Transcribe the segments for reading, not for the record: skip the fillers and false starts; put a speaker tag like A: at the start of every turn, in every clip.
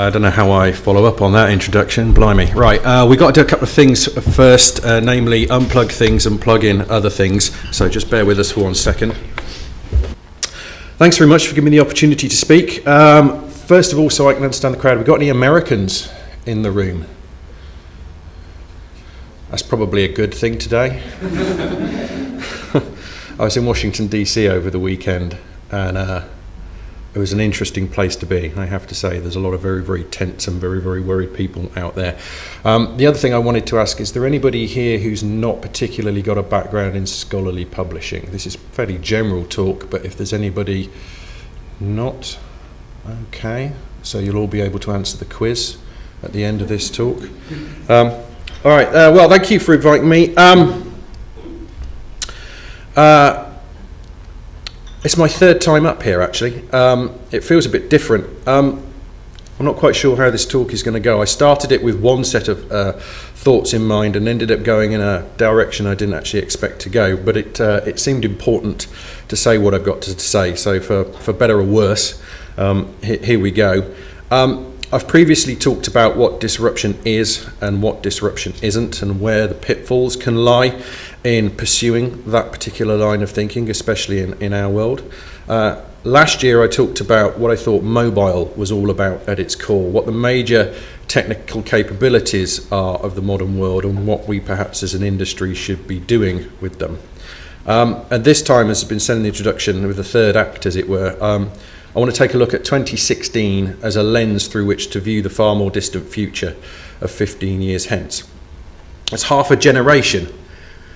A: I don't know how I follow up on that introduction, blimey. Right, we got to do a couple of things first, namely unplug things and plug in other things. So just bear with us for 1 second. Thanks very much for giving me the opportunity to speak. First of all, so I can understand the crowd, have we got any Americans in the room? That's probably a good thing today. I was in Washington, D.C. over the weekend, and it was an interesting place to be. I have to say, there's a lot of very, very tense and very, very worried people out there. The other thing I wanted to ask, is there anybody here who's not particularly got a background in scholarly publishing? This is fairly general talk, but if there's anybody not, okay. So you'll all be able to answer the quiz at the end of this talk. All right, well, thank you for inviting me. It's my third time up here, actually. It feels a bit different. I'm not quite sure how this talk is going to go. I started it with one set of thoughts in mind and ended up going in a direction I didn't actually expect to go, but it seemed important to say what I've got to say, so for better or worse, here we go. I've previously talked about what disruption is and what disruption isn't, and where the pitfalls can lie in pursuing that particular line of thinking, especially in our world. Last year I talked about what I thought mobile was all about at its core, what the major technical capabilities are of the modern world, and what we perhaps as an industry should be doing with them. And this time, as has been said in the introduction, with the third act as it were, I want to take a look at 2016 as a lens through which to view the far more distant future of 15 years hence. That's half a generation.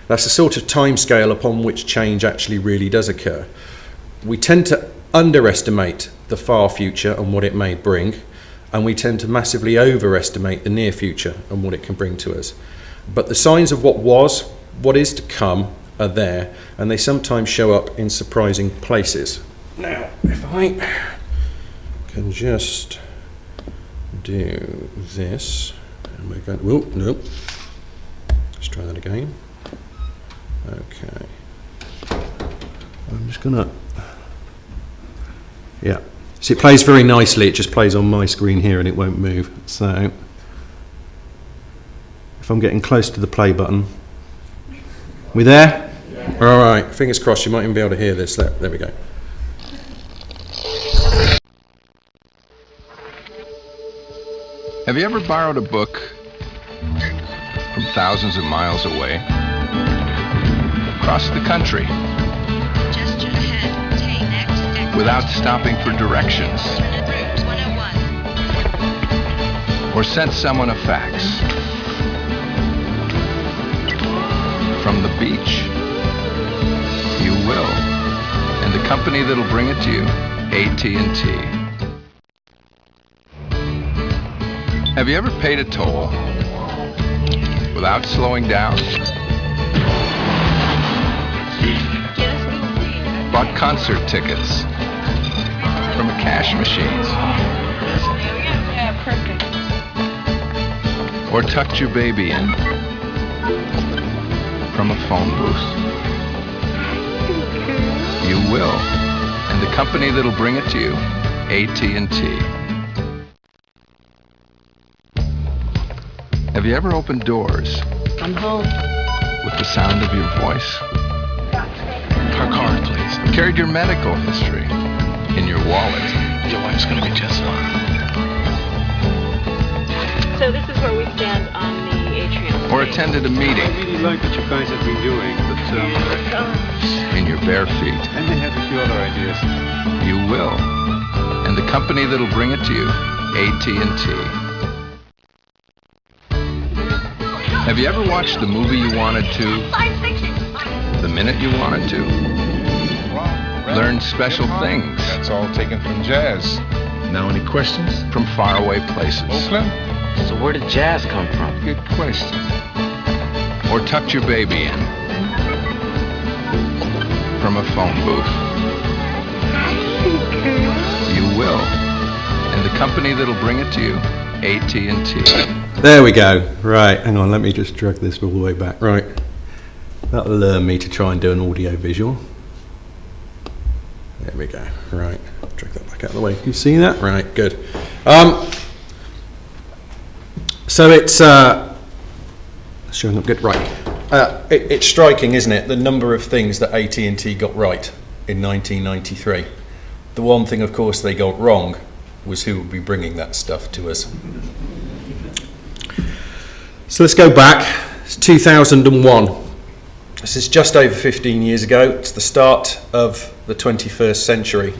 A: That's the sort of timescale upon which change actually really does occur. We tend to underestimate the far future and what it may bring, and we tend to massively overestimate the near future and what it can bring to us. But the signs of what was, what is to come, are there, and they sometimes show up in surprising places. Now, if I can just do this, and we're going to, oh, no, let's try that again. Okay, I'm just gonna, yeah, so it plays very nicely, it just plays on my screen here and it won't move. So, if I'm getting close to the play button, we there? Yeah. All right, fingers crossed, you might even be able to hear this. There we go.
B: Have you ever borrowed a book from thousands of miles away? Across the country?
C: Gesture ahead. Take next.
B: Without stopping for directions?
C: Route 101.
B: Or sent someone a fax? From the beach? You will. And the company that'll bring it to you, AT&T. Have you ever paid a toll without slowing down? Bought concert tickets from a cash machine? Or tucked your baby in from a phone booth? You will. And the company that'll bring it to you, AT&T. Have you ever opened doors?
D: I'm home.
B: With the sound of your voice?
E: Our card, please.
B: Carried your medical history in your wallet?
E: Your wife's gonna be just fine.
D: So this is where we stand on the atrium.
B: Or attended a meeting?
F: I really like what you guys have been doing, but
B: in your bare feet?
F: I may have a few other ideas.
B: You will. And the company that'll bring it to you, AT&T. Have you ever watched the movie you wanted to?
C: Science fiction.
B: The minute you wanted to? Learned special things?
G: That's all taken from jazz.
B: Now any questions? From faraway places?
G: Oakland?
E: So where did jazz come from?
B: Good question. Or tucked your baby in from a phone booth? You will. And the company that'll bring it to you, AT&T.
A: There we go. Right, hang on, let me just drag this all the way back. Right, that'll learn me to try and do an audio visual. There we go. Right, drag that back out of the way. Can you see that? Right, good. So it's showing up good, right? It's striking, isn't it? The number of things that AT&T got right in 1993. The one thing, of course, they got wrong was who would be bringing that stuff to us. So let's go back. It's 2001. This is just over 15 years ago. It's the start of the 21st century.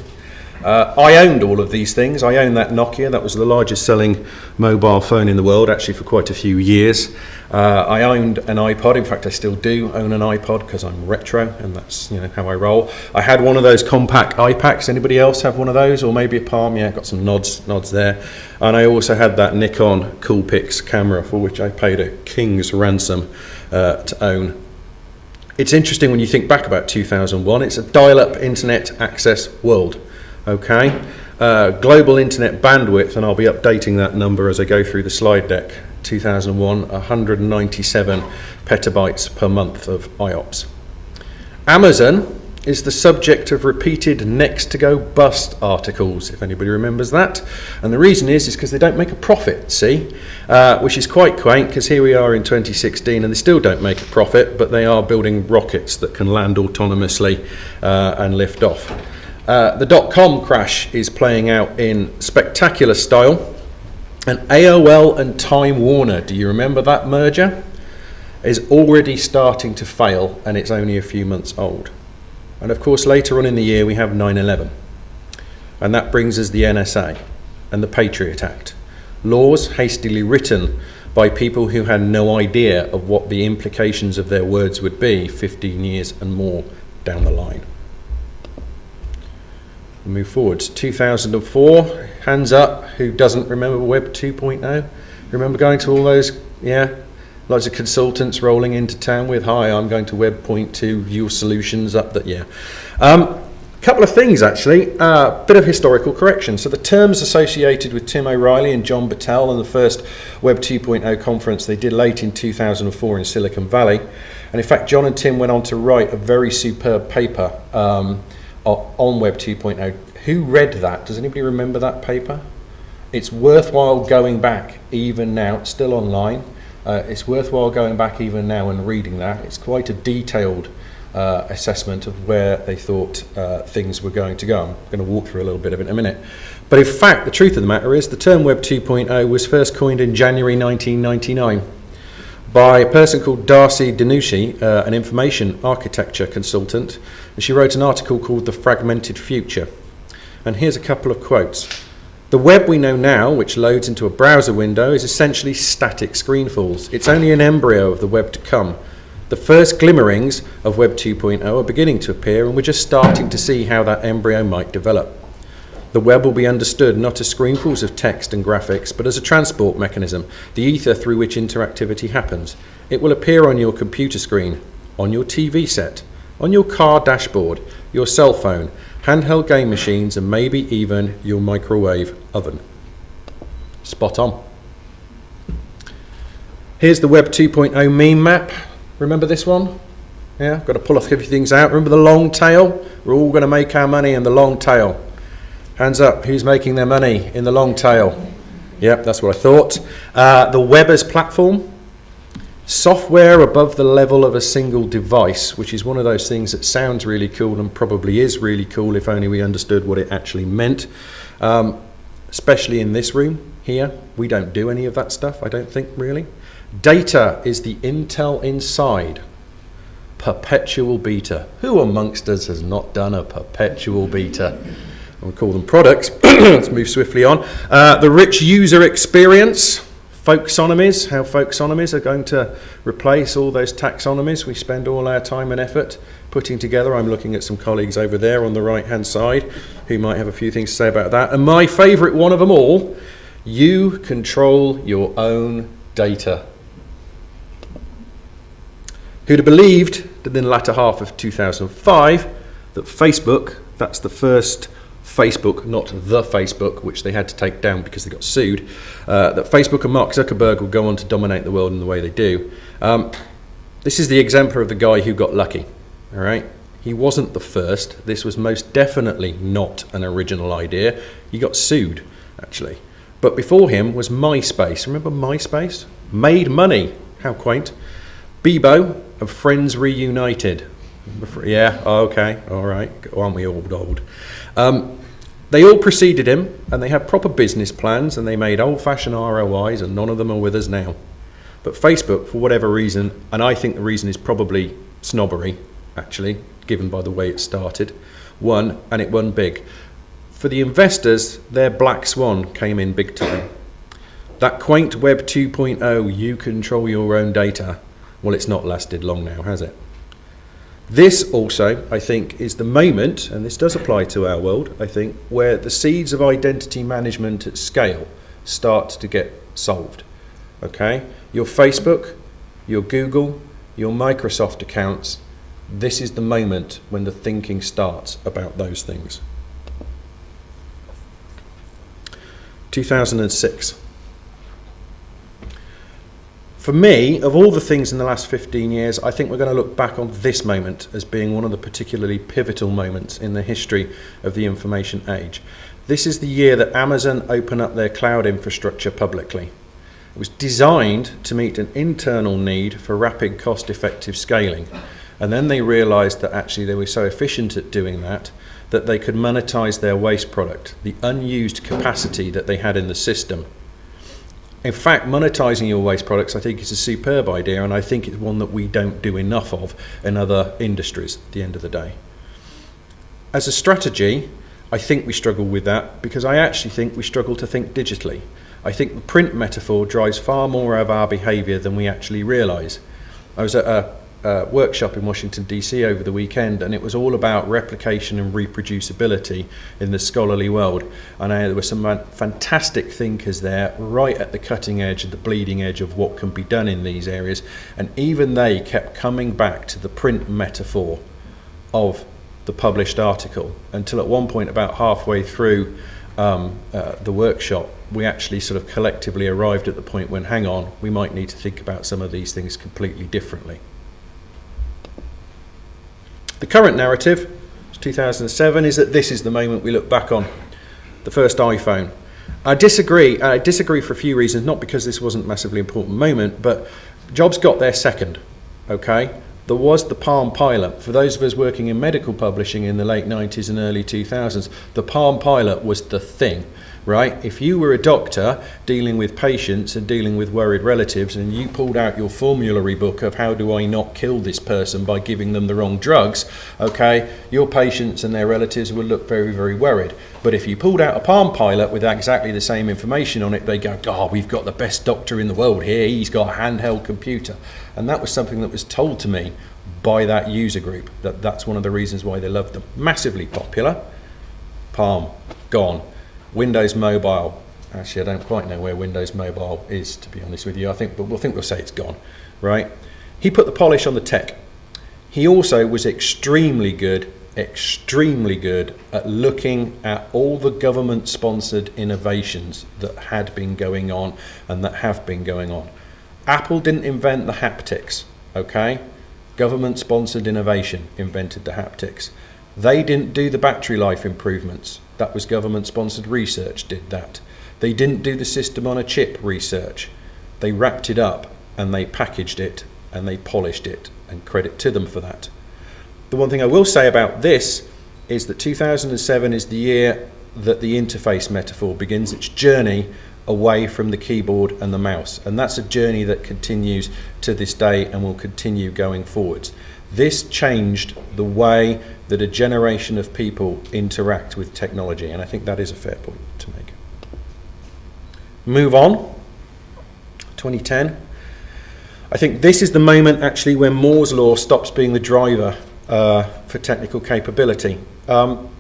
A: I owned all of these things. I owned that Nokia. That was the largest selling mobile phone in the world, actually, for quite a few years. I owned an iPod. In fact, I still do own an iPod because I'm retro, and that's how I roll. I had one of those compact iPacs. Anybody else have one of those? Or maybe a Palm? Yeah, got some nods there. And I also had that Nikon Coolpix camera, for which I paid a king's ransom to own. It's interesting when you think back about 2001. It's a dial-up internet access world. Okay, global internet bandwidth, and I'll be updating that number as I go through the slide deck. 2001, 197 petabytes per month of IOPS. Amazon is the subject of repeated next to go bust articles, if anybody remembers that. And the reason is because they don't make a profit, see, which is quite quaint, because here we are in 2016 and they still don't make a profit, but they are building rockets that can land autonomously and lift off. The dot-com crash is playing out in spectacular style. And AOL and Time Warner, do you remember that merger? Is already starting to fail, and it's only a few months old. And of course, later on in the year, we have 9/11. And that brings us the NSA and the Patriot Act. Laws hastily written by people who had no idea of what the implications of their words would be 15 years and more down the line. Move forward. 2004, hands up, who doesn't remember Web 2.0? Remember going to all those, lots of consultants rolling into town with, hi, I'm going to Web 0.2, your solutions up that, couple of things actually, bit of historical correction. So the terms associated with Tim O'Reilly and John Battelle and the first Web 2.0 conference they did late in 2004 in Silicon Valley. And in fact, John and Tim went on to write a very superb paper on Web 2.0. Who read that? Does anybody remember that paper? It's worthwhile going back even now. It's still online. It's worthwhile going back even now and reading that. It's quite a detailed assessment of where they thought things were going to go. I'm going to walk through a little bit of it in a minute. But in fact, the truth of the matter is the term Web 2.0 was first coined in January 1999 by a person called Darcy Danucci, an information architecture consultant, and she wrote an article called The Fragmented Future. And here's a couple of quotes. The web we know now, which loads into a browser window, is essentially static screenfalls. It's only an embryo of the web to come. The first glimmerings of Web 2.0 are beginning to appear, and we're just starting to see how that embryo might develop. The web will be understood not as screenfalls of text and graphics, but as a transport mechanism, the ether through which interactivity happens. It will appear on your computer screen, on your TV set, on your car dashboard, your cell phone, handheld game machines, and maybe even your microwave oven. Spot on. Here's the Web 2.0 meme map. Remember this one? Yeah, got to pull off a few things out. Remember the long tail? We're all going to make our money in the long tail. Hands up, who's making their money in the long tail? Yep, that's what I thought. The web as platform. Software above the level of a single device, which is one of those things that sounds really cool and probably is really cool if only we understood what it actually meant. Especially in this room here, we don't do any of that stuff, I don't think, really. Data is the intel inside. Perpetual beta. Who amongst us has not done a perpetual beta? We'll call them products. Let's move swiftly on. The rich user experience. Folksonomies, how folksonomies are going to replace all those taxonomies we spend all our time and effort putting together. I'm looking at some colleagues over there on the right hand side who might have a few things to say about that. And my favourite one of them all, you control your own data. Who'd have believed that in the latter half of 2005 that Facebook, that's the first Facebook, not the Facebook, which they had to take down because they got sued, that Facebook and Mark Zuckerberg will go on to dominate the world in the way they do. This is the exemplar of the guy who got lucky, all right? He wasn't the first. This was most definitely not an original idea. He got sued, actually. But before him was MySpace. Remember MySpace? Made money. How quaint. Bebo and Friends Reunited. Yeah, okay, all right. Aren't we all old? They all preceded him, and they had proper business plans, and they made old-fashioned ROIs, and none of them are with us now. But Facebook, for whatever reason, and I think the reason is probably snobbery, actually, given by the way it started, won, and it won big. For the investors, their black swan came in big time. That quaint Web 2.0, you control your own data, well, it's not lasted long now, has it? This also, I think, is the moment, and this does apply to our world, I think, where the seeds of identity management at scale start to get solved. Okay? Your Facebook, your Google, your Microsoft accounts, this is the moment when the thinking starts about those things. 2006. For me, of all the things in the last 15 years, I think we're going to look back on this moment as being one of the particularly pivotal moments in the history of the information age. This is the year that Amazon opened up their cloud infrastructure publicly. It was designed to meet an internal need for rapid, cost-effective scaling. And then they realized that actually they were so efficient at doing that that they could monetize their waste product, the unused capacity that they had in the system. In fact, monetizing your waste products, I think, is a superb idea, and I think it's one that we don't do enough of in other industries at the end of the day. As a strategy, I think we struggle with that because I actually think we struggle to think digitally. I think the print metaphor drives far more of our behavior than we actually realize. I was at a workshop in Washington, DC over the weekend, and it was all about replication and reproducibility in the scholarly world. And there were some fantastic thinkers there, right at the cutting edge, at the bleeding edge of what can be done in these areas. And even they kept coming back to the print metaphor of the published article, until at one point, about halfway through the workshop, we actually sort of collectively arrived at the point when, hang on, we might need to think about some of these things completely differently. The current narrative, 2007, is that this is the moment we look back on, the first iPhone. I disagree for a few reasons, not because this wasn't a massively important moment, but Jobs got there second, okay? There was the Palm Pilot. For those of us working in medical publishing in the late 90s and early 2000s, the Palm Pilot was the thing, right? If you were a doctor dealing with patients and dealing with worried relatives, and you pulled out your formulary book of how do I not kill this person by giving them the wrong drugs, okay, your patients and their relatives would look very, very worried. But if you pulled out a Palm Pilot with exactly the same information on it, they go, oh, we've got the best doctor in the world here, he's got a handheld computer. And that was something that was told to me by that user group, that's one of the reasons why they loved them. Massively popular. Palm, gone. Windows Mobile, actually I don't quite know where Windows Mobile is, to be honest with you. I think we'll say it's gone, right? He put the polish on the tech. He also was extremely good at looking at all the government-sponsored innovations that had been going on and that have been going on. Apple didn't invent the haptics, okay? Government-sponsored innovation invented the haptics. They didn't do the battery life improvements. That was government-sponsored research did that. They didn't do the system on a chip research. They wrapped it up and they packaged it and they polished it, and credit to them for that. The one thing I will say about this is that 2007 is the year that the interface metaphor begins its journey away from the keyboard and the mouse. And that's a journey that continues to this day and will continue going forwards. This changed the way that a generation of people interact with technology, and I think that is a fair point to make. Move on, 2010. I think this is the moment actually when Moore's law stops being the driver for technical capability. The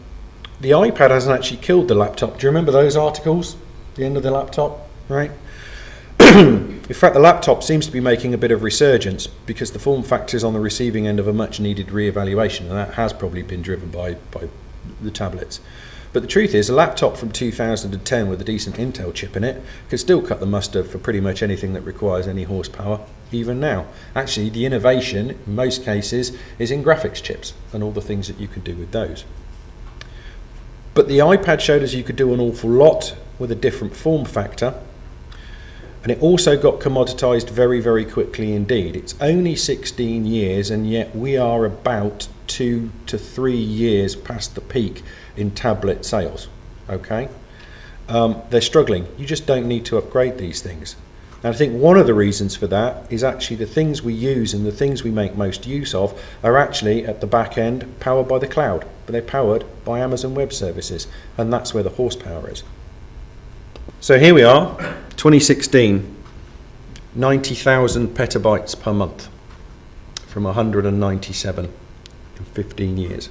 A: iPad hasn't actually killed the laptop. Do you remember those articles? The end of the laptop, right? In fact, the laptop seems to be making a bit of resurgence because the form factor is on the receiving end of a much needed re-evaluation, and that has probably been driven by the tablets. But the truth is, a laptop from 2010 with a decent Intel chip in it could still cut the mustard for pretty much anything that requires any horsepower, even now. Actually, the innovation, in most cases, is in graphics chips and all the things that you can do with those. But the iPad showed us you could do an awful lot with a different form factor. And it also got commoditized very, very quickly indeed. It's only 16 years, and yet we are about 2 to 3 years past the peak in tablet sales. Okay? They're struggling. You just don't need to upgrade these things. And I think one of the reasons for that is actually the things we use and the things we make most use of are actually at the back end powered by the cloud, but they're powered by Amazon Web Services, and that's where the horsepower is. So here we are, 2016, 90,000 petabytes per month from 197 in 15 years.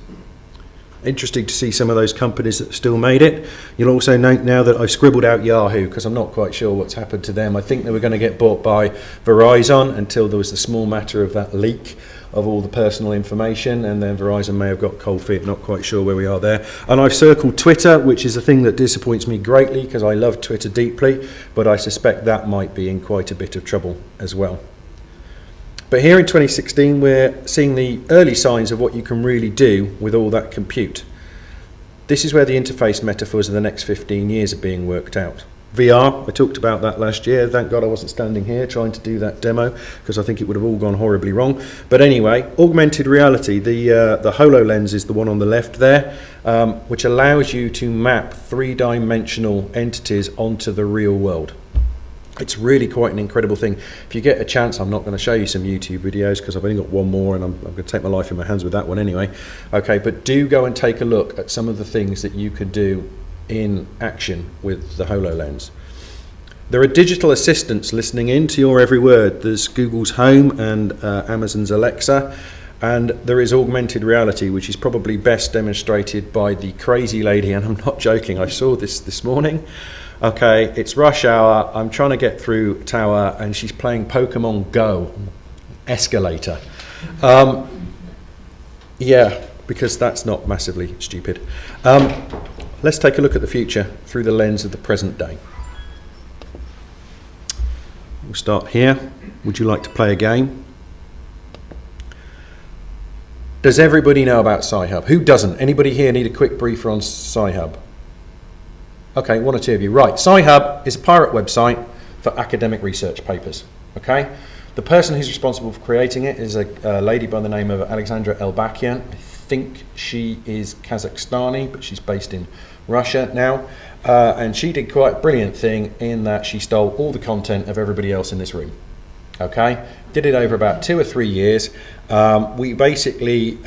A: Interesting to see some of those companies that have still made it. You'll also note now that I've scribbled out Yahoo because I'm not quite sure what's happened to them. I think they were going to get bought by Verizon until there was the small matter of that leak of all the personal information, and then Verizon may have got cold feet, not quite sure where we are there. And I've circled Twitter, which is a thing that disappoints me greatly because I love Twitter deeply, but I suspect that might be in quite a bit of trouble as well. But here in 2016, we're seeing the early signs of what you can really do with all that compute. This is where the interface metaphors of the next 15 years are being worked out. VR, I talked about that last year. Thank God I wasn't standing here trying to do that demo because I think it would have all gone horribly wrong. But anyway, augmented reality, the HoloLens is the one on the left there, which allows you to map three-dimensional entities onto the real world. It's really quite an incredible thing. If you get a chance, I'm not going to show you some YouTube videos because I've only got one more and I'm going to take my life in my hands with that one anyway. Okay, but do go and take a look at some of the things that you could do in action with the HoloLens. There are digital assistants listening in to your every word. There's Google's Home and Amazon's Alexa. And there is augmented reality, which is probably best demonstrated by the crazy lady, and I'm not joking, I saw this morning. Okay, it's rush hour, I'm trying to get through Tower, and she's playing Pokemon Go, Escalator. Yeah, because that's not massively stupid. Let's take a look at the future through the lens of the present day. We'll start here. Would you like to play a game? Does everybody know about Sci-Hub? Who doesn't? Anybody here need a quick briefer on Sci-Hub? Okay, one or two of you. Right, Sci-Hub is a pirate website for academic research papers. Okay, the person who's responsible for creating it is a lady by the name of Alexandra Elbakian. I think she is Kazakhstani, but she's based in Russia now. And she did quite a brilliant thing in that she stole all the content of everybody else in this room. Okay, did it over about 2 or 3 years. We basically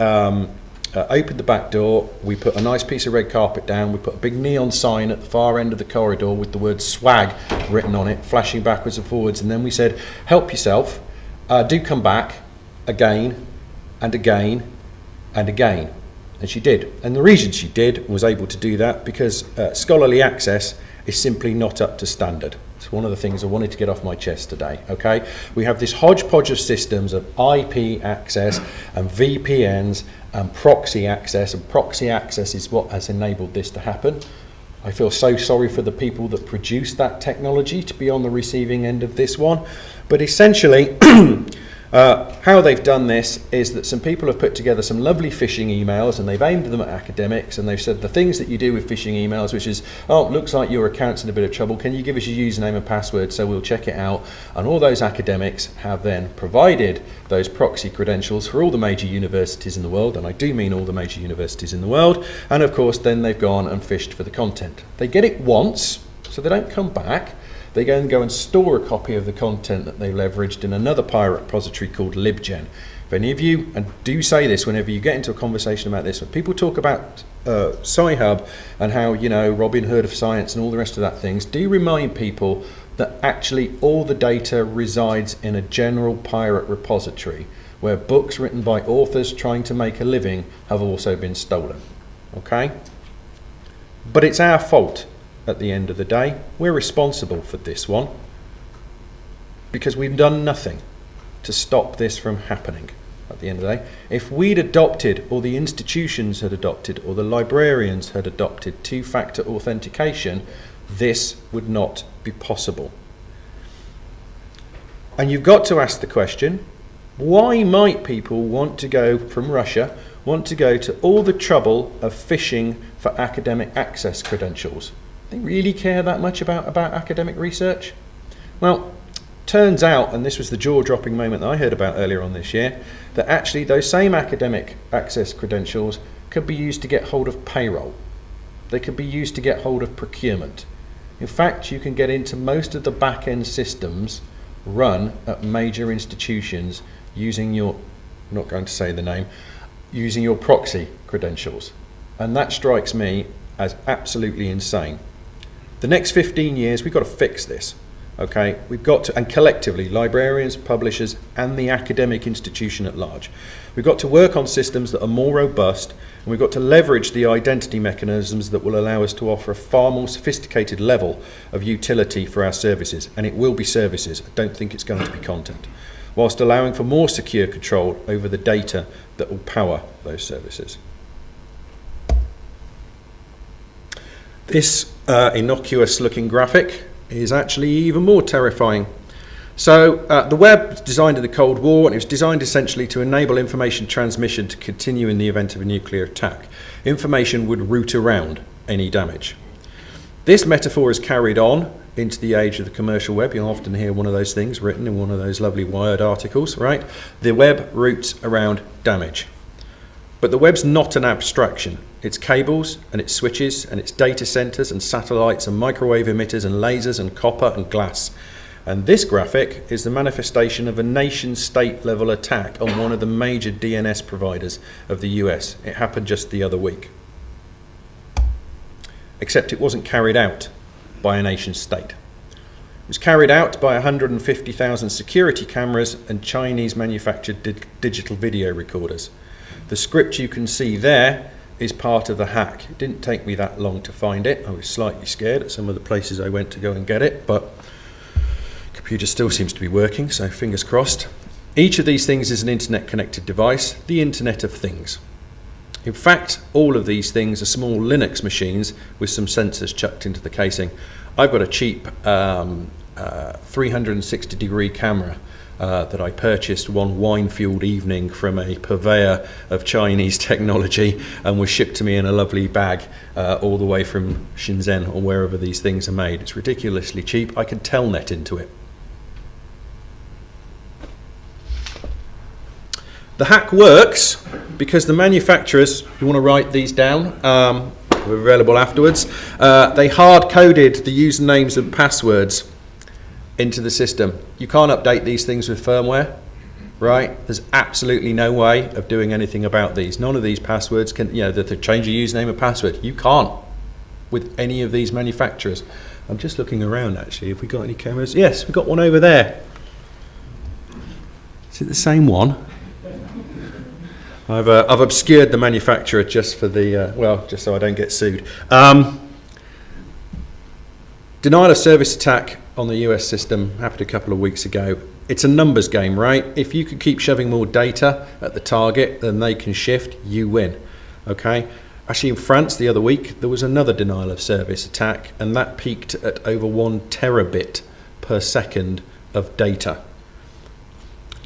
A: opened the back door, we put a nice piece of red carpet down, we put a big neon sign at the far end of the corridor with the word swag written on it, flashing backwards and forwards, and then we said, help yourself, do come back again and again and again. And she did. And the reason she did was able to do that because scholarly access is simply not up to standard. It's one of the things I wanted to get off my chest today, okay? We have this hodgepodge of systems of IP access and VPNs and proxy access is what has enabled this to happen. I feel so sorry for the people that produced that technology to be on the receiving end of this one. But essentially, how they've done this is that some people have put together some lovely phishing emails and they've aimed them at academics, and they've said the things that you do with phishing emails, which is, oh, looks like your account's in a bit of trouble, can you give us your username and password so we'll check it out? And all those academics have then provided those proxy credentials for all the major universities in the world, and I do mean all the major universities in the world, and of course then they've gone and fished for the content. They get it once, so they don't come back. They go and store a copy of the content that they leveraged in another pirate repository called LibGen. If any of you, and do say this whenever you get into a conversation about this, when people talk about Sci-Hub and how, you know, Robin Hood of science and all the rest of that things, do remind people that actually all the data resides in a general pirate repository where books written by authors trying to make a living have also been stolen. Okay? But it's our fault. At the end of the day, we're responsible for this one because we've done nothing to stop this from happening. At the end of the day, if we'd adopted, or the institutions had adopted, or the librarians had adopted two-factor authentication, this would not be possible. And you've got to ask the question, Why might people want to go from Russia, want to go to all the trouble of fishing for academic access credentials? They really care that much about academic research? Well, turns out, and this was the jaw-dropping moment that I heard about earlier on this year, that actually those same academic access credentials could be used to get hold of payroll. They could be used to get hold of procurement. In fact, you can get into most of the back-end systems run at major institutions using your, I'm not going to say the name, using your proxy credentials. And that strikes me as absolutely insane. The next 15 years, we've got to fix this. Okay, we've got to, and collectively, librarians, publishers, and the academic institution at large, we've got to work on systems that are more robust, and we've got to leverage the identity mechanisms that will allow us to offer a far more sophisticated level of utility for our services, and it will be services. I don't think it's going to be content, whilst allowing for more secure control over the data that will power those services. This innocuous looking graphic is actually even more terrifying. So the web was designed in the Cold War, and it was designed essentially to enable information transmission to continue in the event of a nuclear attack. Information would route around any damage. This metaphor is carried on into the age of the commercial web. You'll often hear one of those things written in one of those lovely Wired articles, right? The web routes around damage. But the web's not an abstraction. It's cables and it's switches and it's data centers and satellites and microwave emitters and lasers and copper and glass. And this graphic is the manifestation of a nation-state level attack on one of the major DNS providers of the US. It happened just the other week. Except it wasn't carried out by a nation state. It was carried out by 150,000 security cameras and Chinese manufactured digital video recorders. The script you can see there is part of the hack. It didn't take me that long to find it. I was slightly scared at some of the places I went to go and get it, but the computer still seems to be working, so fingers crossed. Each of these things is an internet connected device, the Internet of Things. In fact, all of these things are small Linux machines with some sensors chucked into the casing. I've got a cheap 360 degree camera that I purchased one wine-fueled evening from a purveyor of Chinese technology and was shipped to me in a lovely bag all the way from Shenzhen or wherever these things are made. It's ridiculously cheap. I can telnet into it. The hack works because the manufacturers, if you want to write these down, we're available afterwards, they hard-coded the usernames and passwords into the system. You can't update these things with firmware, right? There's absolutely no way of doing anything about these. None of these passwords can, you know, the change your username and password. You can't with any of these manufacturers. I'm just looking around actually. Have we got any cameras? Yes, we've got one over there. Is it the same one? I've obscured the manufacturer just for the, well, just so I don't get sued. Denial of service attack on the US system happened a couple of weeks ago. It's a numbers game, right? If you can keep shoving more data at the target than they can shift, you win, okay? Actually, in France the other week, there was another denial of service attack, and that peaked at over 1 terabit per second of data.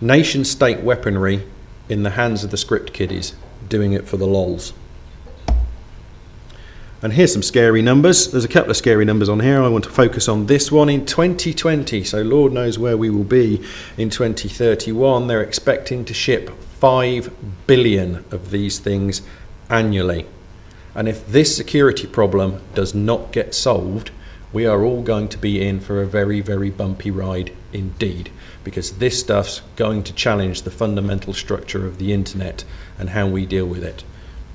A: Nation-state weaponry in the hands of the script kiddies, doing it for the lols. And here's some scary numbers. There's a couple of scary numbers on here. I want to focus on this one. In 2020, so Lord knows where we will be in 2031, they're expecting to ship 5 billion of these things annually. And if this security problem does not get solved, we are all going to be in for a very, very bumpy ride indeed, because this stuff's going to challenge the fundamental structure of the internet and how we deal with it.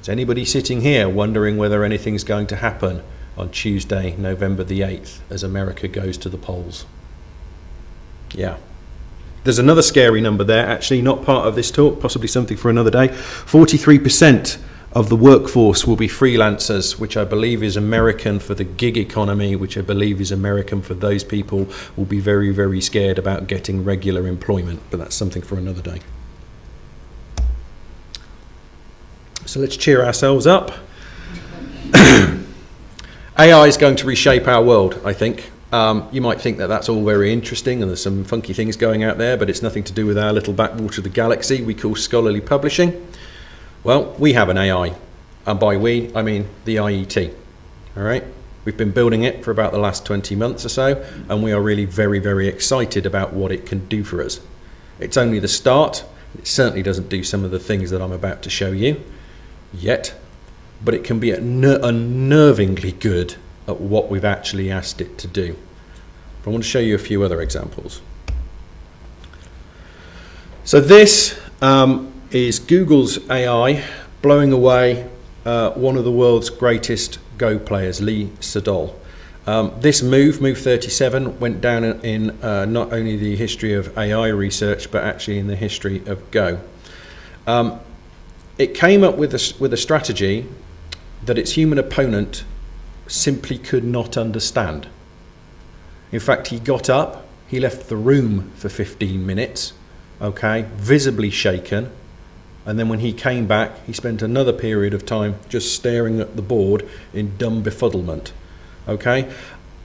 A: Is anybody sitting here wondering whether anything's going to happen on Tuesday, November the 8th, as America goes to the polls? Yeah. There's another scary number there, actually not part of this talk, possibly something for another day. 43% of the workforce will be freelancers, which I believe is American for the gig economy, which I believe is American for those people will be very, very scared about getting regular employment, but that's something for another day. So let's cheer ourselves up. AI is going to reshape our world, I think. You might think that that's all very interesting and there's some funky things going out there, but it's nothing to do with our little backwater of the galaxy we call scholarly publishing. Well, we have an AI, and by we, I mean the IET. All right, we've been building it for about the last 20 months or so, and we are really very, very excited about what it can do for us. It's only the start. It certainly doesn't do some of the things that I'm about to show you yet, but it can be unnervingly good at what we've actually asked it to do. But I want to show you a few other examples. So this is Google's AI blowing away one of the world's greatest Go players, Lee Sedol. This move 37, went down in not only the history of AI research, but actually in the history of Go. It came up with a strategy that its human opponent simply could not understand. In fact, he got up, he left the room for 15 minutes, okay, visibly shaken, and then when he came back, he spent another period of time just staring at the board in dumb befuddlement. Okay,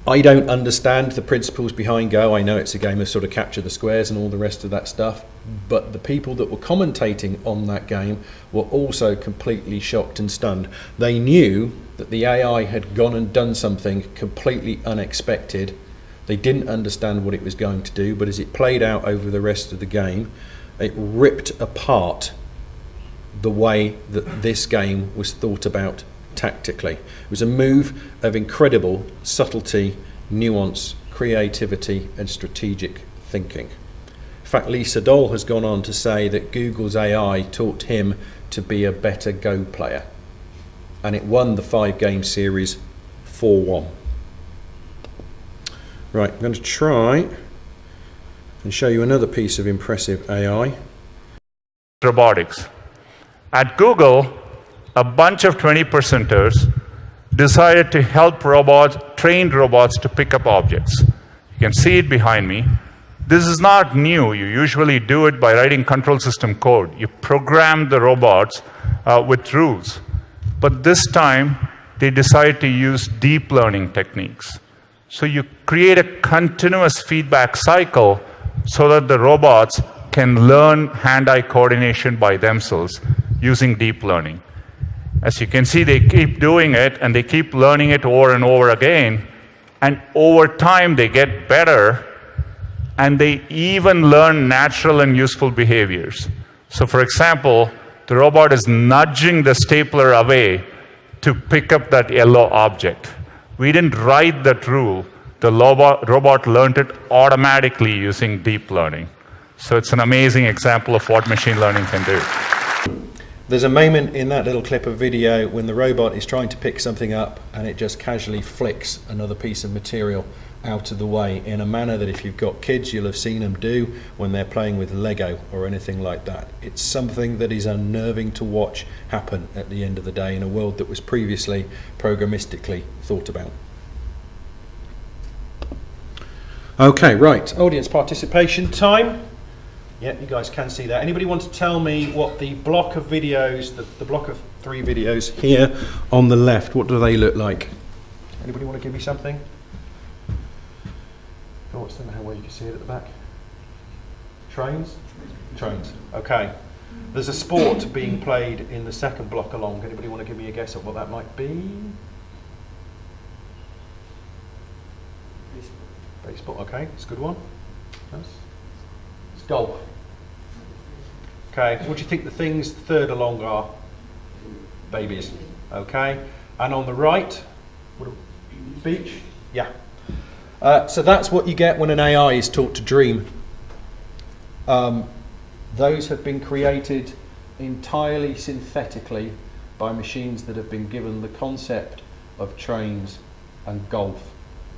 A: I don't understand the principles behind Go. I know it's a game of sort of capture the squares and all the rest of that stuff, but the people that were commentating on that game were also completely shocked and stunned. They knew that the AI had gone and done something completely unexpected. They didn't understand what it was going to do, but as it played out over the rest of the game, it ripped apart the way that this game was thought about tactically. It was a move of incredible subtlety, nuance, creativity, and strategic thinking. In fact, Lee Sedol has gone on to say that Google's AI taught him to be a better Go player, and it won the 5-game series 4-1. Right, I'm going to try and show you another piece of impressive AI.
H: Robotics. At Google, a bunch of 20%ers decided to help trained robots to pick up objects. You can see it behind me. This is not new. You usually do it by writing control system code. You program the robots with rules. But this time, they decided to use deep learning techniques. So you create a continuous feedback cycle so that the robots can learn hand-eye coordination by themselves using deep learning. As you can see, they keep doing it and they keep learning it over and over again. And over time, they get better and they even learn natural and useful behaviors. So for example, the robot is nudging the stapler away to pick up that yellow object. We didn't write that rule. The robot learned it automatically using deep learning. So it's an amazing example of what machine learning can do.
A: There's a moment in that little clip of video when the robot is trying to pick something up and it just casually flicks another piece of material out of the way in a manner that if you've got kids you'll have seen them do when they're playing with Lego or anything like that. It's something that is unnerving to watch happen at the end of the day in a world that was previously programmistically thought about. Okay, right, audience participation time. Yeah, you guys can see that. Anybody want to tell me what the block of videos, the block of 3 videos here on the left, what do they look like? Anybody want to give me something? Oh, it's somehow where you can see it at the back. Trains? Trains, okay. There's a sport being played in the second block along. Anybody want to give me a guess at what that might be? Baseball, okay, it's a good one. Yes. It's golf. Okay, what do you think the things third along are? Babies. Okay, and on the right, beach? Yeah. So that's what you get when an AI is taught to dream. Those have been created entirely synthetically by machines that have been given the concept of trains and golf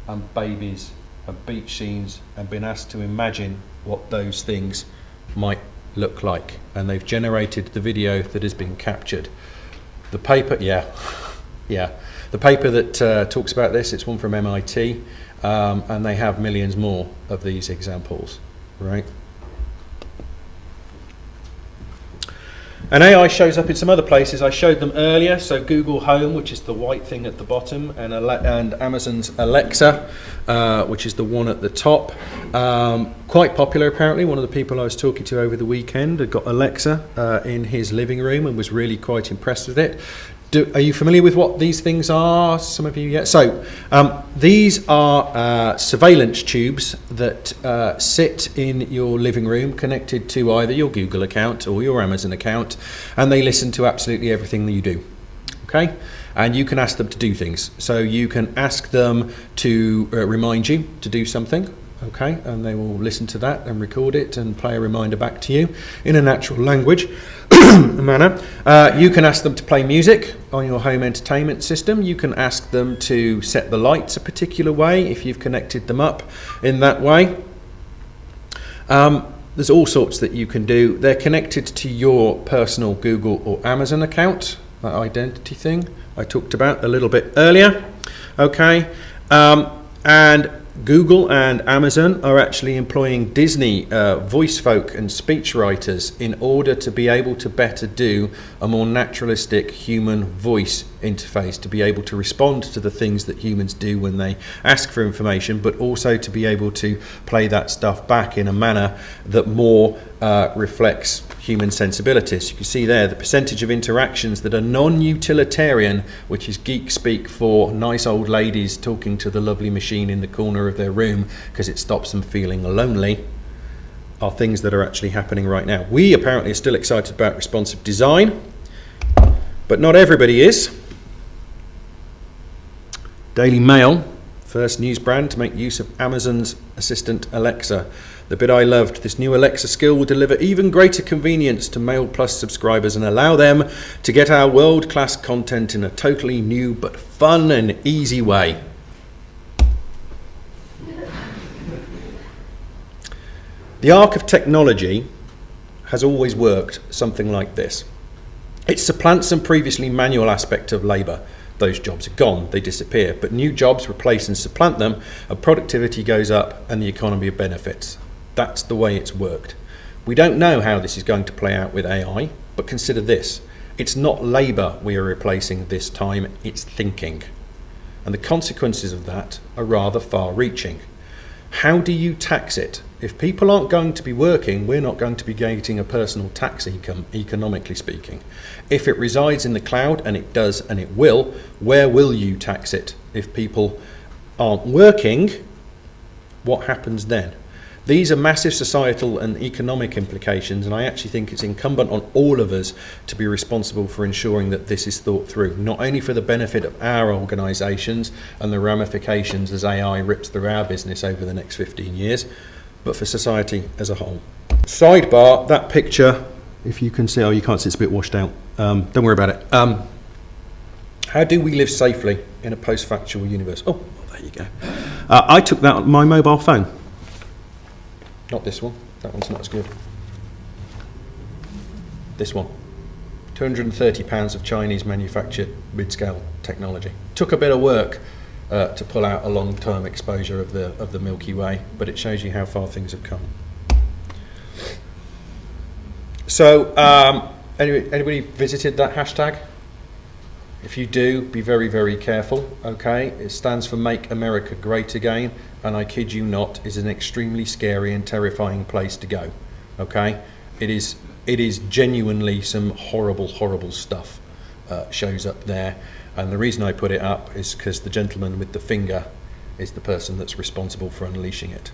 A: and babies and beach scenes and been asked to imagine what those things might look like, and they've generated the video that has been captured. The paper, yeah, the paper that talks about this, it's one from MIT, and they have millions more of these examples, right? And AI shows up in some other places. I showed them earlier. So Google Home, which is the white thing at the bottom, and Amazon's Alexa, which is the one at the top. Quite popular, apparently. One of the people I was talking to over the weekend had got Alexa in his living room and was really quite impressed with it. Are you familiar with what these things are? Some of you, yeah. So these are surveillance tubes that sit in your living room, connected to either your Google account or your Amazon account, and they listen to absolutely everything that you do. Okay, and you can ask them to do things. So you can ask them to remind you to do something. Okay, and they will listen to that and record it and play a reminder back to you in a natural language manner. You can ask them to play music on your home entertainment system. You can ask them to set the lights a particular way if you've connected them up in that way. There's all sorts that you can do. They're connected to your personal Google or Amazon account, that identity thing I talked about a little bit earlier. Okay, and Google and Amazon are actually employing Disney voice folk and speech writers in order to be able to better do a more naturalistic human voice interface, to be able to respond to the things that humans do when they ask for information, but also to be able to play that stuff back in a manner that more reflects human sensibilities. You can see there the percentage of interactions that are non-utilitarian, which is geek speak for nice old ladies talking to the lovely machine in the corner of their room because it stops them feeling lonely, are things that are actually happening right now. We apparently are still excited about responsive design, but not everybody is. Daily Mail, first news brand to make use of Amazon's assistant Alexa. The bit I loved, this new Alexa skill will deliver even greater convenience to Mail Plus subscribers and allow them to get our world-class content in a totally new but fun and easy way. The arc of technology has always worked something like this. It supplants some previously manual aspect of labour. Those jobs are gone, they disappear, but new jobs replace and supplant them, and productivity goes up and the economy benefits. That's the way it's worked. We don't know how this is going to play out with AI, but consider this. It's not labour we are replacing this time, it's thinking. And the consequences of that are rather far-reaching. How do you tax it? If people aren't going to be working, we're not going to be getting a personal tax income, economically speaking. If it resides in the cloud, and it does and it will, where will you tax it? If people aren't working, what happens then? These are massive societal and economic implications, and I actually think it's incumbent on all of us to be responsible for ensuring that this is thought through, not only for the benefit of our organisations and the ramifications as AI rips through our business over the next 15 years, but for society as a whole. Sidebar, that picture, if you can see, oh, you can't see, it's a bit washed out. Don't worry about it. How do we live safely in a post-factual universe? Oh, there you go. I took that on my mobile phone. Not this one. That one's not as good. This one. £230 of Chinese manufactured mid-scale technology. Took a bit of work to pull out a long-term exposure of the Milky Way, but it shows you how far things have come. So, anybody visited that hashtag? If you do, be very, very careful, okay? It stands for Make America Great Again, and I kid you not, is an extremely scary and terrifying place to go, okay? It is genuinely some horrible, horrible stuff shows up there, and the reason I put it up is because the gentleman with the finger is the person that's responsible for unleashing it.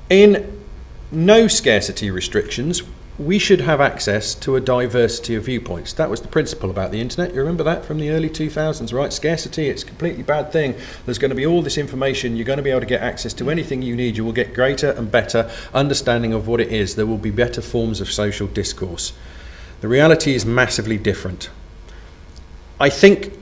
A: In no scarcity restrictions, we should have access to a diversity of viewpoints. That was the principle about the internet. You remember that from the early 2000s, right? Scarcity, it's a completely bad thing. There's going to be all this information. You're going to be able to get access to anything you need. You will get greater and better understanding of what it is. There will be better forms of social discourse. The reality is massively different. I think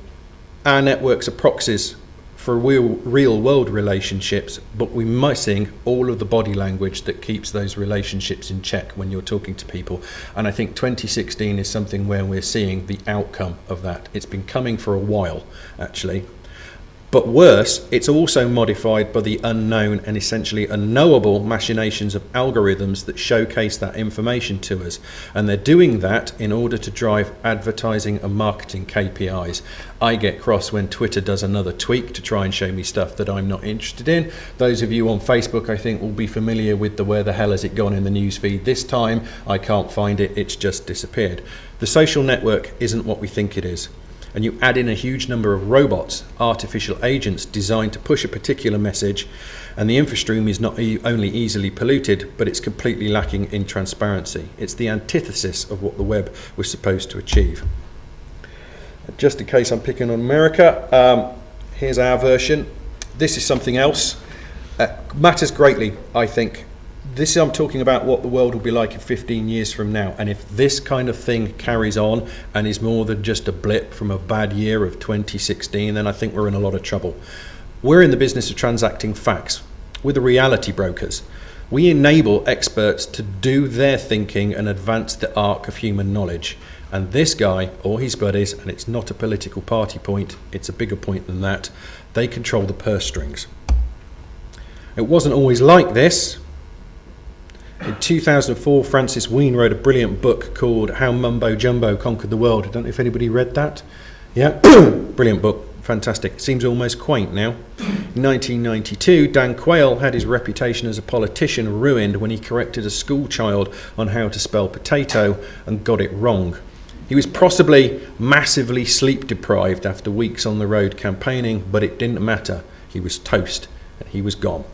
A: our networks are proxies for real world relationships, but we're missing all of the body language that keeps those relationships in check when you're talking to people. And I think 2016 is something where we're seeing the outcome of that. It's been coming for a while, actually. But worse, it's also modified by the unknown and essentially unknowable machinations of algorithms that showcase that information to us. And they're doing that in order to drive advertising and marketing KPIs. I get cross when Twitter does another tweak to try and show me stuff that I'm not interested in. Those of you on Facebook, I think, will be familiar with the where the hell has it gone in the news feed this time. I can't find it, it's just disappeared. The social network isn't what we think it is. And you add in a huge number of robots, artificial agents designed to push a particular message, and the infrastream is not only easily polluted, but it's completely lacking in transparency. It's the antithesis of what the web was supposed to achieve. Just in case I'm picking on America, here's our version. This is something else. Matters greatly, I think. I'm talking about what the world will be like in 15 years from now. And if this kind of thing carries on and is more than just a blip from a bad year of 2016, then I think we're in a lot of trouble. We're in the business of transacting facts. We're the reality brokers. We enable experts to do their thinking and advance the arc of human knowledge. And this guy or his buddies, and it's not a political party point, it's a bigger point than that, they control the purse strings. It wasn't always like this. In 2004, Francis Wheen wrote a brilliant book called How Mumbo Jumbo Conquered the World. I don't know if anybody read that. Yeah, brilliant book, fantastic. It seems almost quaint now. In 1992, Dan Quayle had his reputation as a politician ruined when he corrected a school child on how to spell potato and got it wrong. He was possibly massively sleep deprived after weeks on the road campaigning, but it didn't matter. He was toast and he was gone.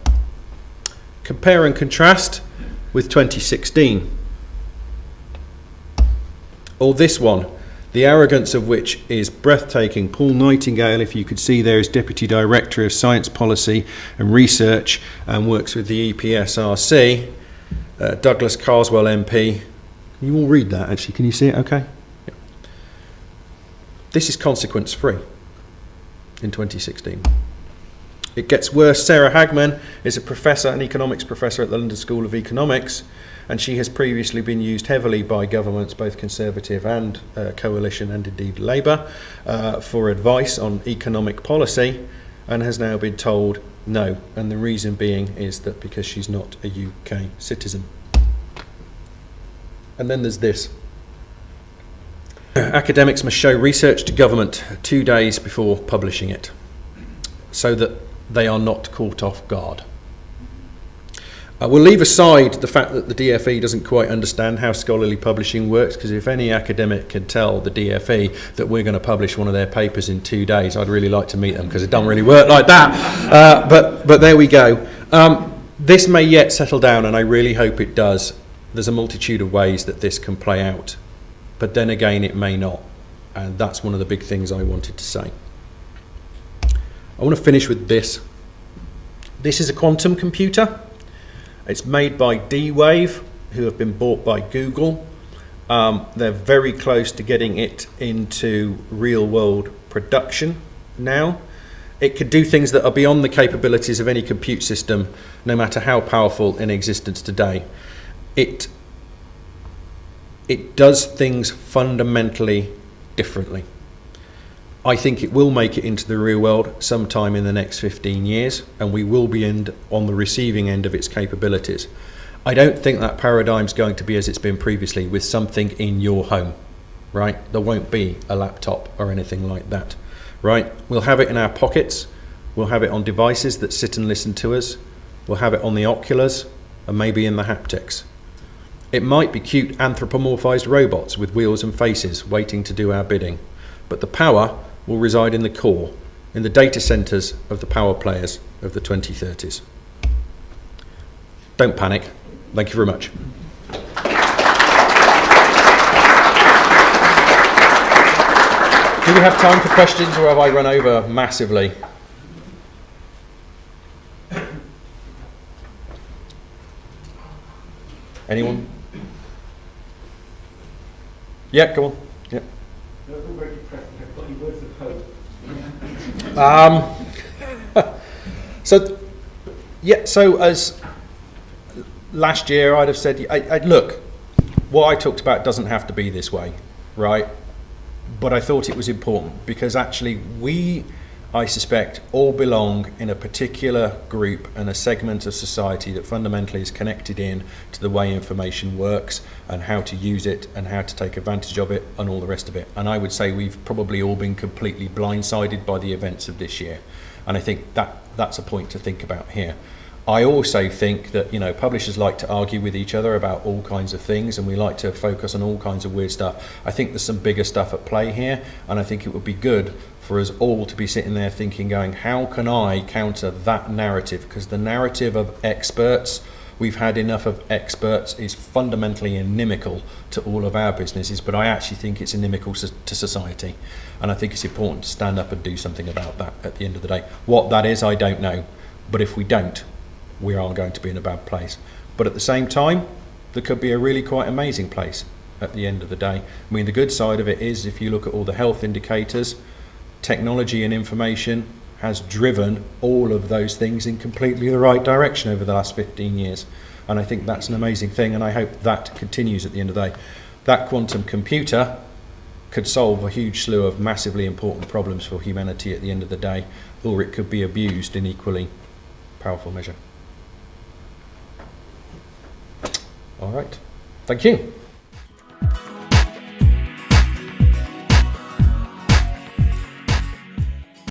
A: Compare and contrast with 2016. Or this one, the arrogance of which is breathtaking. Paul Nightingale, if you could see there, is Deputy Director of Science Policy and Research and works with the EPSRC. Douglas Carswell MP. Can you all read that actually? Can you see it okay? Yeah. This is consequence free in 2016. It gets worse. Sarah Hagman is a professor, an economics professor at the London School of Economics, and she has previously been used heavily by governments, both Conservative and Coalition and indeed Labour, for advice on economic policy, and has now been told no. And the reason being is that because she's not a UK citizen. And then there's this. Academics must show research to government 2 days before publishing it, so that they are not caught off guard. We'll leave aside the fact that the DFE doesn't quite understand how scholarly publishing works, because if any academic can tell the DFE that we're going to publish one of their papers in 2 days, I'd really like to meet them, because it doesn't really work like that. But there we go. This may yet settle down, and I really hope it does. There's a multitude of ways that this can play out, but then again it may not, and that's one of the big things I wanted to say. I want to finish with this. This is a quantum computer. It's made by D-Wave, who have been bought by Google. They're very close to getting it into real-world production now. It could do things that are beyond the capabilities of any compute system, no matter how powerful in existence today. It does things fundamentally differently. I think it will make it into the real world sometime in the next 15 years, and we will be on the receiving end of its capabilities. I don't think that paradigm's going to be as it's been previously, with something in your home, right? There won't be a laptop or anything like that, right? We'll have it in our pockets. We'll have it on devices that sit and listen to us. We'll have it on the Oculus and maybe in the haptics. It might be cute anthropomorphized robots with wheels and faces waiting to do our bidding, but the power will reside in the core, in the data centers of the power players of the 2030s. Don't panic. Thank you very much. Do we have time for questions, or have I run over massively? Anyone? Yeah, go on. Yeah. So as last year I'd have said, look, what I talked about doesn't have to be this way, right? But I thought it was important because actually we I suspect all belong in a particular group and a segment of society that fundamentally is connected in to the way information works and how to use it and how to take advantage of it and all the rest of it. And I would say we've probably all been completely blindsided by the events of this year. And I think that's a point to think about here. I also think that, you know, publishers like to argue with each other about all kinds of things, and we like to focus on all kinds of weird stuff. I think there's some bigger stuff at play here, and I think it would be good for us all to be sitting there thinking, going, how can I counter that narrative? Because the narrative of experts, we've had enough of experts, is fundamentally inimical to all of our businesses, but I actually think it's inimical to society. And I think it's important to stand up and do something about that at the end of the day. What that is, I don't know. But if we don't, we are going to be in a bad place. But at the same time, there could be a really quite amazing place at the end of the day. I mean, the good side of it is, if you look at all the health indicators, technology and information has driven all of those things in completely the right direction over the last 15 years. And I think that's an amazing thing, and I hope that continues at the end of the day. That quantum computer could solve a huge slew of massively important problems for humanity at the end of the day, or it could be abused in equally powerful measure. All right, thank you.